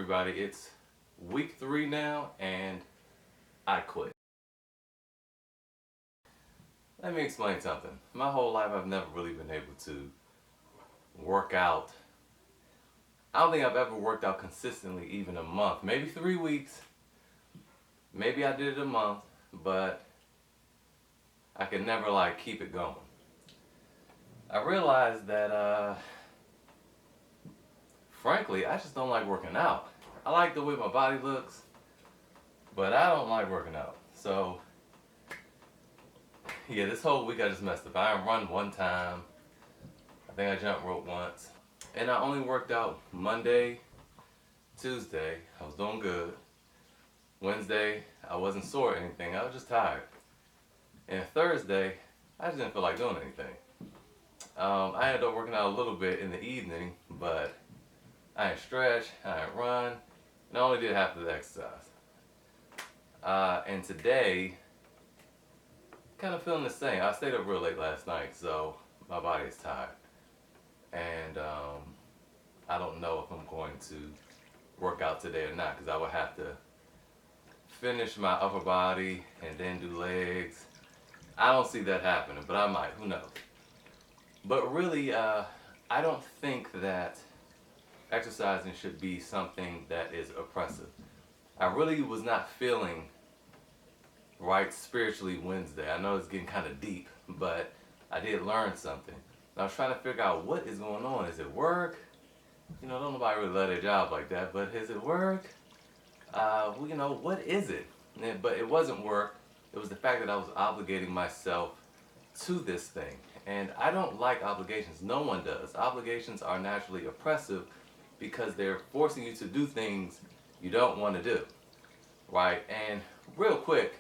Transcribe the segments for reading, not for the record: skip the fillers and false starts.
everybody? It's week 3 now, and I quit. Let me explain something. My whole life, I've never really been able to work out. I don't think I've ever worked out consistently, even a month. Maybe 3 weeks. Maybe I did it a month, but I could never keep it going. I realized that, frankly, I just don't like working out. I like the way my body looks, but I don't like working out. So, yeah, this whole week I just messed up. I run one time. I think I jumped rope once. And I only worked out Monday, Tuesday. I was doing good. Wednesday, I wasn't sore or anything. I was just tired. And Thursday, I just didn't feel like doing anything. I ended up working out a little bit in the evening, but I didn't stretch, I didn't run, and I only did half of the exercise. And today, kind of feeling the same. I stayed up real late last night, so my body is tired. And I don't know if I'm going to work out today or not, because I would have to finish my upper body and then do legs. I don't see that happening, but I might, who knows. But really, I don't think that exercising should be something that is oppressive. I really was not feeling right spiritually Wednesday. I know it's getting kind of deep, but I did learn something. And I was trying to figure out what is going on. Is it work? Don't nobody really let their job like that, but is it work? What is it? But it wasn't work. It was the fact that I was obligating myself to this thing. And I don't like obligations. No one does. Obligations are naturally oppressive because they're forcing you to do things you don't want to do. Right? And real quick,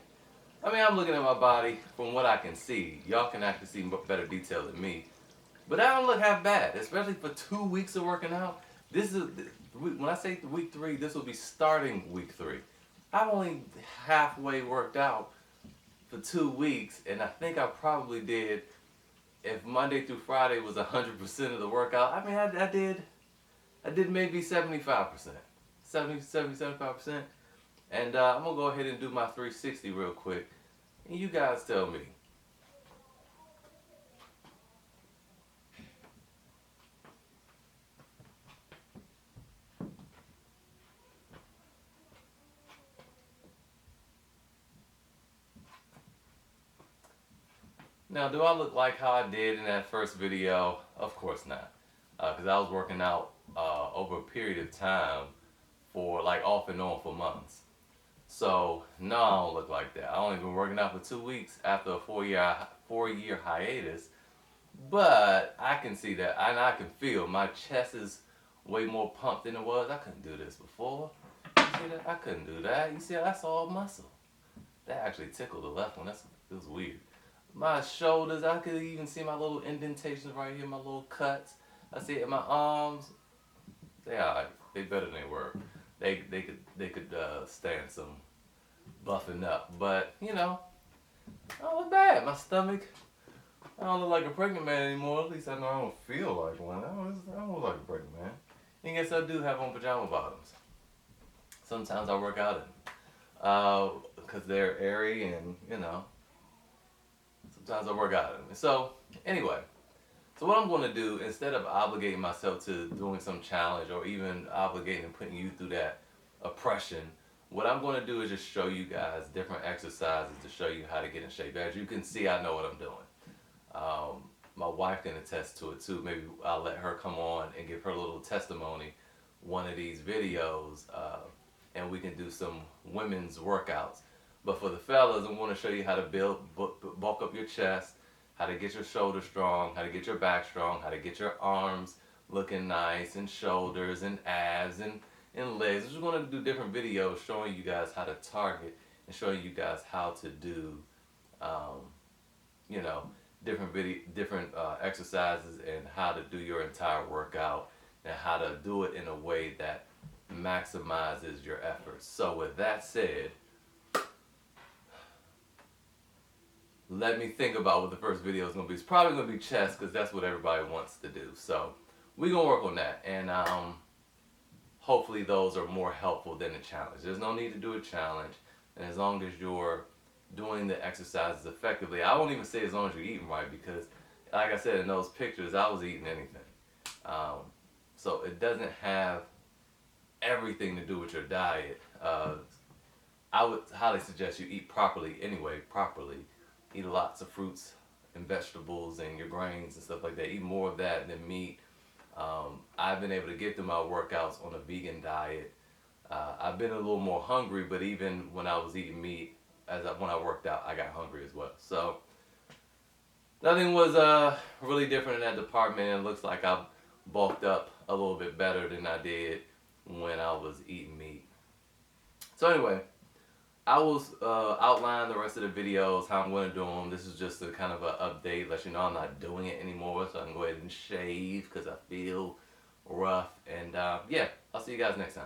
I'm looking at my body from what I can see. Y'all can actually see better detail than me. But I don't look half bad, especially for 2 weeks of working out. When I say week 3, this will be starting week 3. I've only halfway worked out for 2 weeks, and I think I probably did, if Monday through Friday was 100% of the workout, I did maybe 75%. 75%. And I'm going to go ahead and do my 360 real quick. And you guys tell me. Now, do I look like how I did in that first video? Of course not. Because I was working out over a period of time for off and on for months. So, no, I don't look like that. I only been working out for 2 weeks after a 4-year hiatus. But I can see that, and I can feel my chest is way more pumped than it was. I couldn't do this before. You see that? I couldn't do that. You see, that's all muscle. That actually tickled the left one. It was weird. My shoulders, I could even see my little indentations right here, my little cuts. I see it in my arms. They alright. They better than they were. They could stand some buffing up. But, I don't look bad. My stomach, I don't look like a pregnant man anymore. At least I know I don't feel like one. I don't look like a pregnant man. And yes, I do have on pajama bottoms. Sometimes I work out in them. Because they're airy and, sometimes I work out in them. So, anyway. So what I'm going to do, instead of obligating myself to doing some challenge or even obligating and putting you through that oppression, what I'm going to do is just show you guys different exercises to show you how to get in shape. As you can see, I know what I'm doing. My wife can attest to it too. Maybe I'll let her come on and give her little testimony one of these videos, and we can do some women's workouts. But for the fellas, I'm going to show you how to bulk up your chest, how to get your shoulders strong, how to get your back strong, how to get your arms looking nice, and shoulders and abs and legs. We're going to do different videos showing you guys how to target and showing you guys how to do, different exercises and how to do your entire workout and how to do it in a way that maximizes your efforts. So with that said, let me think about what the first video is going to be. It's probably going to be chest because that's what everybody wants to do. So we're going to work on that. And hopefully those are more helpful than a challenge. There's no need to do a challenge, and as long as you're doing the exercises effectively, I won't even say as long as you're eating right, because like I said in those pictures, I was eating anything. Um, so it doesn't have everything to do with your diet. I would highly suggest you eat properly anyway, properly. Eat lots of fruits and vegetables and your grains and stuff like that. Eat more of that than meat. I've been able to get through my workouts on a vegan diet. I've been a little more hungry, but even when I was eating meat, when I worked out, I got hungry as well. So nothing was really different in that department. It looks like I've bulked up a little bit better than I did when I was eating meat. So anyway, I will outline the rest of the videos, how I'm going to do them. This is just a kind of an update, let you know I'm not doing it anymore, so I can go ahead and shave because I feel rough. And yeah, I'll see you guys next time.